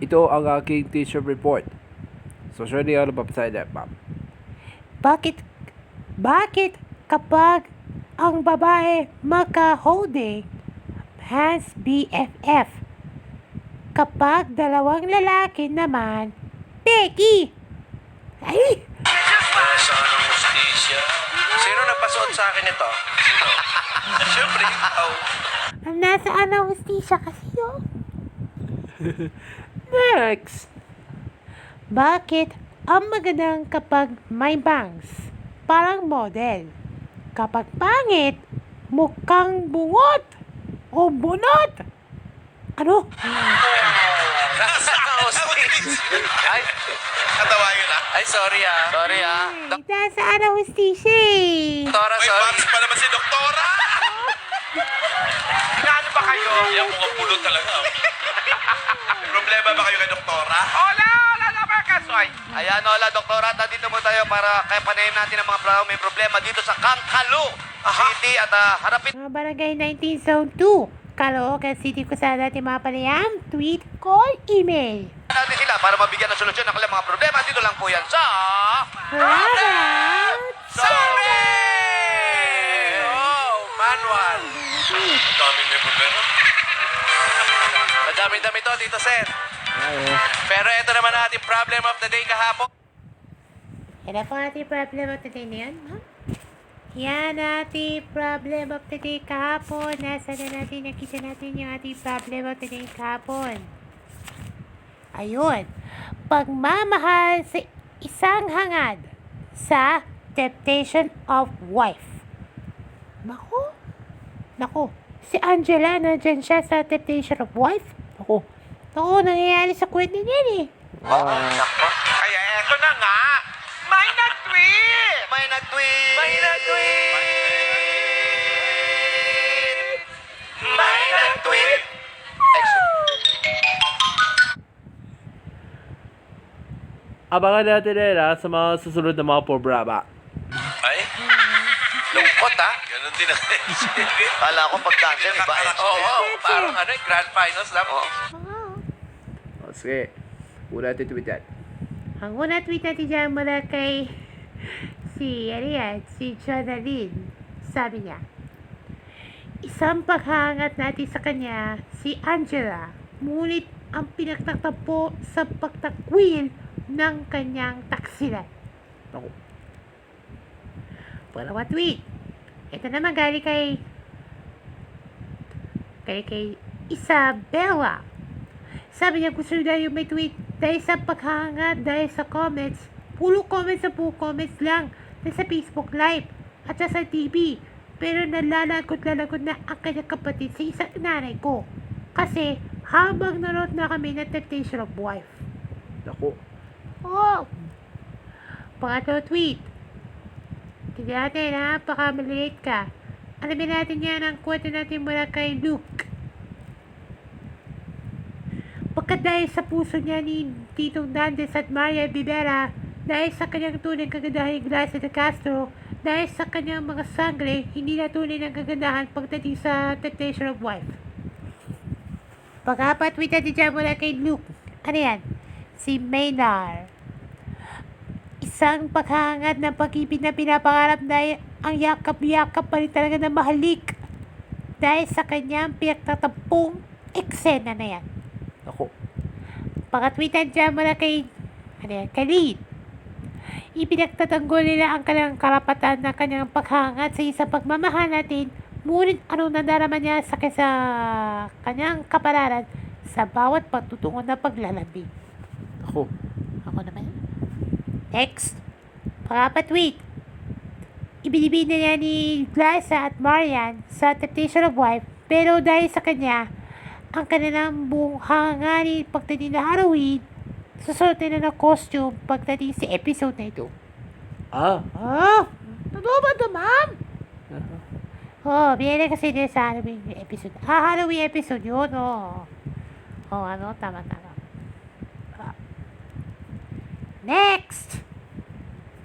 Ito ang aking teacher report. So, sure di ako napapasahin na, ma'am. Bakit kapag ang babae magka-holding hands BFF? Kapag dalawang lalaki naman, Becky! Ay! Saan ang hustisya? Sino nagpasuot sa akin ito? Sino? Siyempre, ikaw. Nasaan ang hustisya kasi yun? Next! Bakit ang magandang kapag may bangs? Parang model. Kapag pangit, mukhang bungot o bunot. Ano? Nasaan ang hustisya? Ay, katawa yun ah. Ay, sorry ah. Sorry ah. Nasaan ang hustisya eh? Doktora, sorry. May box pa naman si Doktora. Inaano ba kayo? Yan mga pulo talaga. May problema ba kayo kay Doktora? Hola na Marcasoy. Ayan, hola Doktora. Dito mo tayo para kaya panayin natin ang mga may problema dito sa Kangkalu City at harapin Mga barangay 19 Zone 2. Caloocan City kung saan natin mapalayam, tweet, call, email. natin sila para mabigyan ng solusyon ng kanilang mga problema. Dito lang po yan sa... Product Sorry! Oh, manual. Daming may problema. Madami-dami to, Tito Sen. Pero ito naman ang ating problem of the day kahapon. Yan ang ating problem of the day na yan, ha? Yan ating problem of the day kahapon. Nasa na natin, nakita natin yung ating problem of the day kahapon. Ayun. Pagmamahal sa isang hangad sa temptation of wife. Naku. Si Angela, nandyan siya sa temptation of wife. Naku, nangyayari sa kwento niyan eh. Kaya eto na nga. May nag-tweet! May nag-tweet! May nag-tweet! May nag-tweet! Abangan natin nila sa mga susunod na mga programa. Ay? Lungkot ha? Ganon din ang Kala ko pag-cancel, iba eh. Oo, parang grand finals lang. O, sige. Una natin tweet yan. Ang una tweet natin dyan mula kay si Jonalyn. Sabi niya, isang paghangat natin sa kanya, si Angela, ngunit ang pinagtatampo sa pagtakwil ng kanyang taksilan. Ako. Pangalawa tweet. Ito naman galing kay Isabella. Sabi niya gusto niya yung may tweet dahil sa paghangat, dahil sa comments, puro comments lang sa Facebook Live at sa TV. Pero nalalagot na ang kanyang kapatid sa isang nanay ko. Kasi habang nanood na kami ng Temptation of Wife. Ako. Oh! Pangatlo tweet. Tignan natin ha, baka malilate ka. Alamin natin yan ang kwento natin mula kay Luke. Pagkat dahil sa puso niya ni Titong Dandes at Maria Bibera, dahil sa kanyang tunay kagandahan ni Gracia de Castro, dahil sa kanyang mga sangre, hindi na tunay ng kagandahan pagdating sa Temptation of Wife. Pag-apat tweet natin dyan mula kay Luke. Ano yan? Si Maynard. Isang paghangat ng pag-ibig na pinapangarap dahil ang yakap-yakap pa rin talaga na mahalik dahil sa kanyang pinagtatampong eksena na yan. Ako. Pakatwitan dyan mula kay Khalid. Ipinagtatanggol nila ang kanyang karapatan na kanyang paghangat sa isang pagmamahal natin, ngunit anong nadarama niya sa kanyang kapalaran sa bawat pagtutungo na paglalambing. Ako. Ako naman. Next. Pakapatweet. Ibinibig na niya ni Glaza at Marian sa Temptation of Wife, pero dahil sa kanya, ang kanilang buong hangarin pagdating na Halloween, susunod na ng costume pagdating sa episode na ito. Totoo ba ito, ma'am? Biyaya kasi din sa Halloween episode. Halloween episode yun, tama. Next!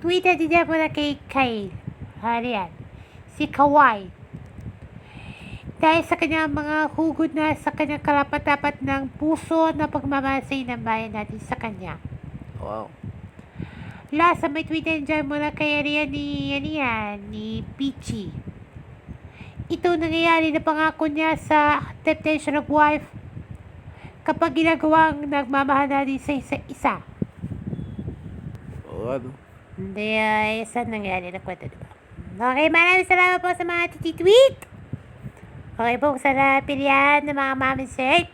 Tweeted niya muna kay Kyle. Harian. Si Kawai. Dahil sa kanyang mga hugod na sa kanyang karapat-dapat ng puso na pagmamahal sa bayan natin sa kanya. Wow. Lasa may tweet dyan mula kay ni Peachy. Ito nangyayari na pangako niya sa Temptation of Wife kapag ginagawang nagmamahal natin sa isa-isa. Oh, ano? Hindi ay saan nangyari na kwento, diba? Okay, maraming salamat po sa mga tweet. Okay po, sa pilihan ng mga mami set.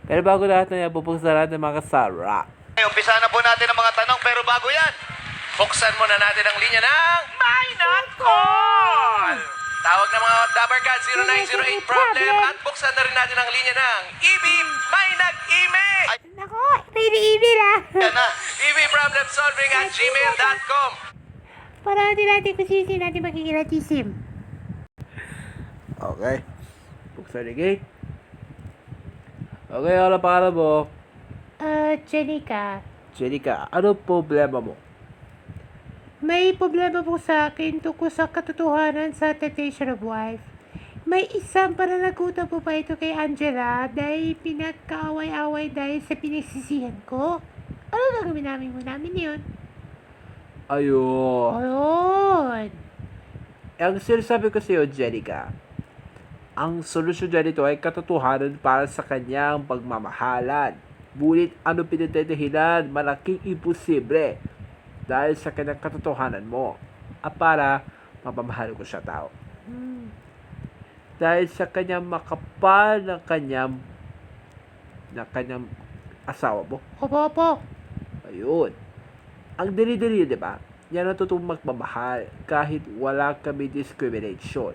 Pero bago lahat na yan, bubuksan natin mga kasara. Umpisa na po natin ang mga tanong, pero bago yan, buksan muna natin ang linya ng My Not Call! Tawag ng mga Dabarcad 0908 problem at buksan na rin natin ang linya ng EB May Nag-email! Ay, Nako, may email ah. yan na, ebproblemsolving@gmail.com. Para natin kung sino natin makikilatisim. Okay. Buksan ni gate. Okay, ano pangalan mo? Jenica, Jenica, ano problema mo? may problema po sa akin tungkol sa katotohanan sa Temptation of Wife. May isang pananagutan po pa ito kay Angela dahil pinagkaaway-away dahil sa pinagsisihan ko. Ano gagawin namin yun? Ayun. Ayun. Ang sinasabi ko sa iyo, Jenica, ang solusyon dyan ito ay katotohanan para sa kanyang pagmamahalan. Ngunit ano pinagdadahilan? Malaking imposible dahil sa kanyang katotohanan mo. At para mapamahal ko siya tao. Dahil sa kanyang makapal ng kanyang asawa mo. Opo. Ayun. Ang dali-dali, di ba? Yan ang totoong magmamahal kahit wala kami discrimination.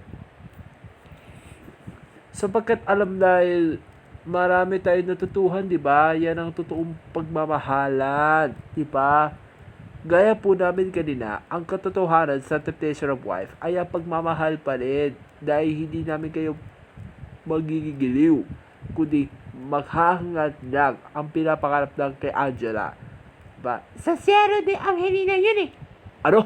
Sapagkat alam dahil marami tayong natutuhan, di ba? Yan ang totoong pagmamahalan, di ba? Gaya po namin kanina, ang katotohanan sa Temptation of Wife ay ang pagmamahal pa rin dahil hindi namin kayo magigiliw, kundi maghahangad lang ang pinapangarap ng kay Angela. Ba? Sa Sierra de Angelina yun eh. Ano?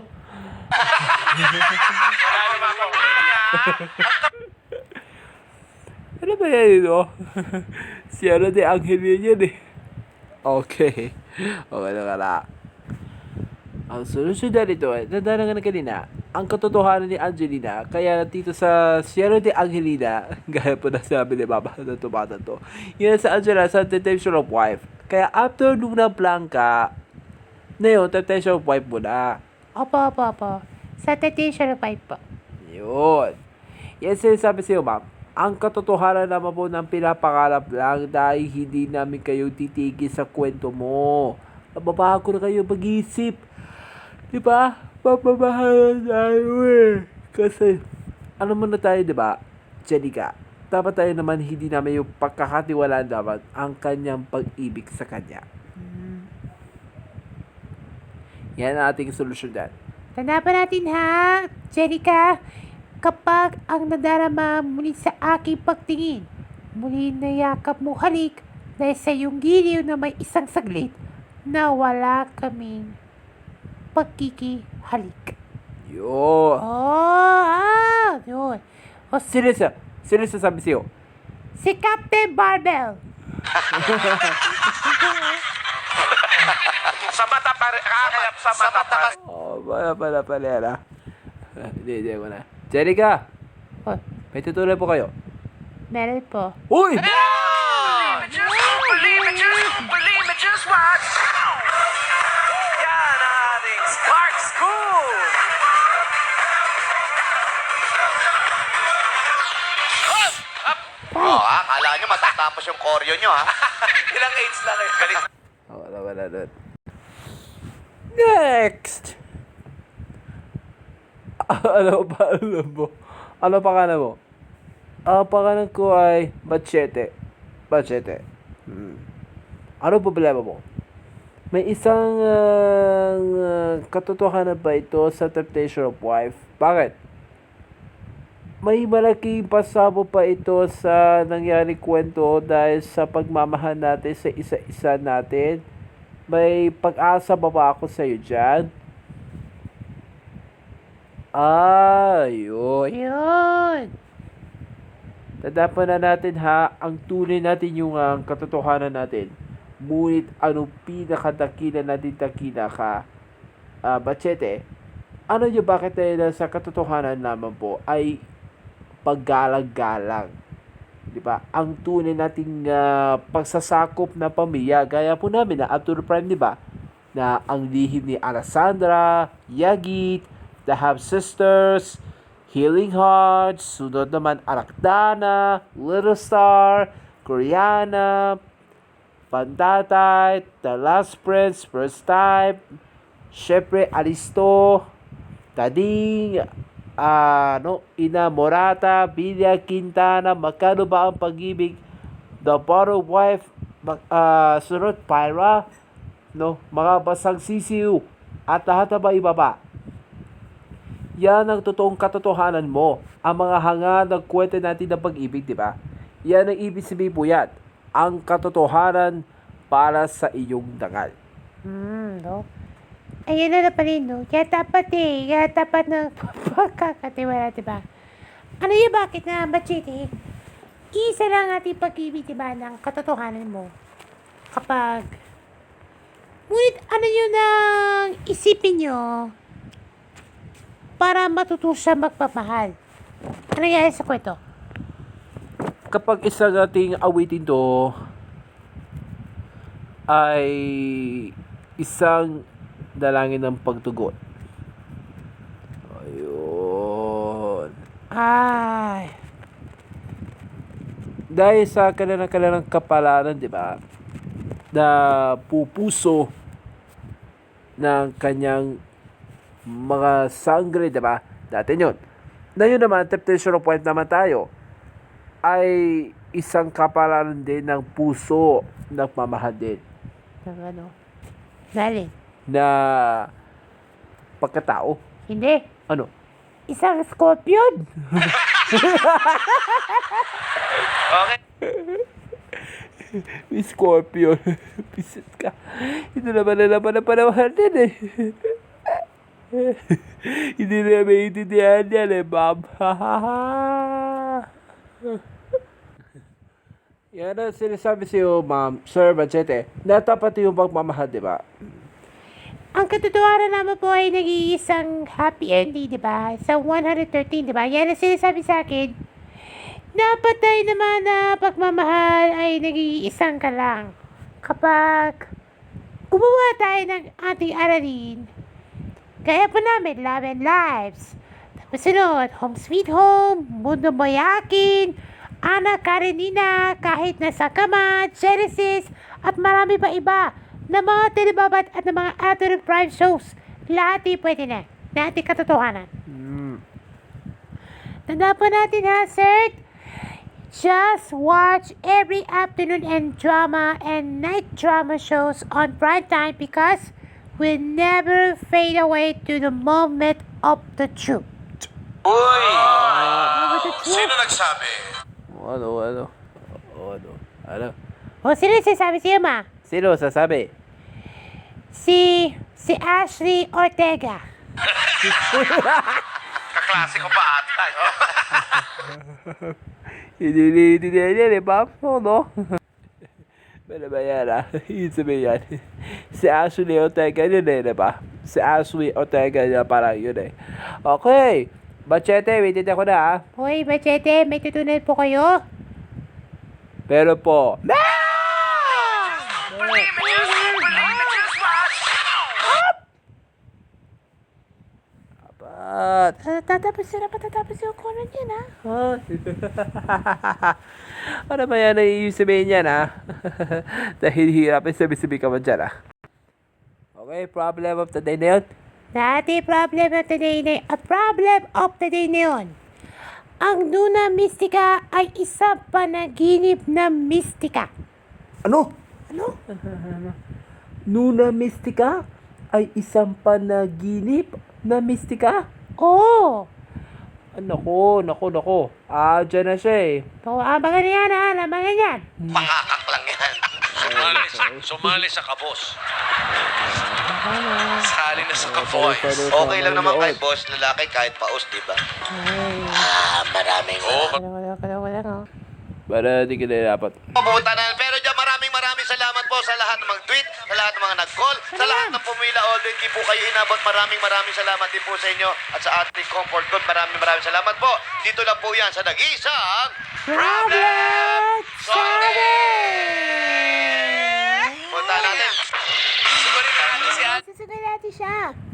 Ano ba yan ito? Si ano de Angelina yan eh. Okay. Okay na ka na. Ang solusyon na nito ay, nadala nga na kanina, ang katotohanan ni Angelina, kaya dito sa Sierra de Angelina, gaya po na sabi ni Mama na tumatan to, yun sa Angela, sa Temptation of Wife. Kaya after Luna Blanca, na yun, Temptation of Wife mo na. Opo. Sa Temptation of Wife po. Yun. Yan sinasabi sa'yo, ma'am. Ang katotohanan naman po ng pinapangarap lang dahil hindi namin kayo titigil sa kwento mo. Mababago na kayo mag-isip. Diba? Papamahalan tayo eh. Kasi, ano muna tayo, diba? Jenica, dapat tayo naman hindi namin yung pagkakatiwalaan dapat ang kanyang pag-ibig sa kanya. Yan ang ating solusyon dyan. Tanapan natin ha, Jenica. Kapag ang nadarama muli sa aking pagtingin, muli nayakap mo halik dahil sa iyong giliw na may isang saglit na wala kaming pagkikihalik. Yun. Yun. O, Sino sabi sa'yo? si Captain Barbell. Sa mata pa rin, kakayap sa mata pa rin. Oh, pala yan ah. Hindi ko na. Jenica, Oh, may tutuloy po kayo. meron po. Uy! Believe it, just watch. Yan ang ating Spark School. Akala nyo matatapos yung choreo nyo, ha? Ilang age na kayo? Galit. Wala doon. Next! Ano mo? Ano pangalan mo? Ang pangalan ko ay Machete. Ano problema mo? May isang katotohanan ba ito sa Temptation of Wife? Bakit? May malaking pasabo pa ito sa nangyari kwento dahil sa pagmamahal natin sa isa-isa natin. May pag-asa ba ako sa iyo dyan? Yun. Yun. Tandaan po na natin ha, ang tunay natin yung katotohanan natin. Ngunit ano pinakadakila natin dakila ka, Machete? Ano yung bakit tayo sa katotohanan naman po ay paggalang-galang? Diba? Ang tunay nating pagsasakop na pamilya, gaya po namin na up to the prime, diba? Na ang lihim ni Alessandra, Yagit, the Half Sisters, Healing Hearts, sunod naman Arakdana, Little Star, Koreana, Pantatay, The Last Prince, First Time, syempre Alisto, Tading, Ina Morata, Bilya Quintana, Magkano Ba Ang Pag-ibig, The Bottle Wife, sunod Pyra, mga basang sisiw, at lahat na ba iba pa. Yan ang totoong katotohanan mo. Ang mga hanga ng kwento natin ng pag-ibig, di ba? Yan ang ibig sabihin po yan. Ang katotohanan para sa iyong dangal. No? Ayun na pa rin, no? Kaya dapat ng pagkakatiwala, diba? Ano yung bakit na, Machete? Isa lang ating pag-ibig, diba, ng katotohanan mo. Kapag, ngunit ano yun ang isipin nyo para matuto siya magpapahal? Ano nangyari sa kwento? Kapag isang ating awitin to ay isang dalangin ng pagtugon. Ayun. Ay. Dahil sa kanilang kapalaran, di ba? Na pupuso ng kanyang mga sangre, di ba? Dati yun. Na yun naman, temptation of point naman tayo, ay isang kapalaran din ng puso ng mamahal din. Dali. Na pagkatao. Hindi. Ano? Isang scorpion. Okay. May Scorpio. Pisit ka. Ito naman ang panahon din eh. Hindi na maintindihan yan eh, Bob. Yan ang sinasabi sa'yo, ma'am, Sir Machete, na tapat yung pagmamahal, di ba? Ang katotohanan naman po ay nag-iisang happy ending, di ba? Sa 113, di ba? Yan ang sinasabi sa akin. Dapat tayo naman na pagmamahal ay nag-iisang ka lang. Kapag gumawa tayo ng ating aralin, kaya po namin Love and Lives. Tapos sunod, Home Sweet Home, Mundo Mo'y Akin, Ana Karenina, Kahit Nasa Kama, Genesis, at marami pa iba na mga telebabat at na mga After Prime shows. Lahat pwede na. Na ating katotohanan. Tanda po natin ha, sir. Just watch every afternoon and drama and night drama shows on prime time because we'll never fade away to the moment of the truth. Uy! The truth? Sino nagsabi? Ano? O, sino sasabi sa'yo, ma? Sino sasabi? Si Ashley Ortega. Kaklase ko pa ata. Hindi yan eh, Bob. No? Ano ba yan Yun sabi yan. Si Ashley Ortega yun eh, diba? Si Ashley Ortega yun, parang yun eh. Okay. Machete, waitin ako na Hoy, Machete, may tutunan po kayo? Pero po, Apat. Tatapos yung comment yan, ha? Ano ba yan ang sabihin yan Dahil hirapin sabi-sabi ka man dyan Okay, problem of the day na yun. Dati problem of the day na yun. Ang Luna Mystica ay isang panaginip na mistika. Ano? Luna Mystica ay isang panaginip na mistika? Oo. Nako. Dyan na siya eh. Abangan yan, ha? Abangan yan. Mangakak lang yan. Sumali sa kabos. Sali na sa kaboy. Okay lang naman kay boss lalaki kahit paus, di ba? Maraming. Wala, oh. Para di ka nahirapan. Pupunta na. Pero dyan, maraming salamat po sa lahat ng mag-tweet, sa lahat ng mga nag-call, sa lahat ng pumila. Always di po kayo inabot. Maraming salamat din po sa inyo at sa ating comfort code. Maraming salamat po. Dito lang po yan sa nag-iisang Problem Punta natin. Sugurin na natin si Ate. Susunod natin siya.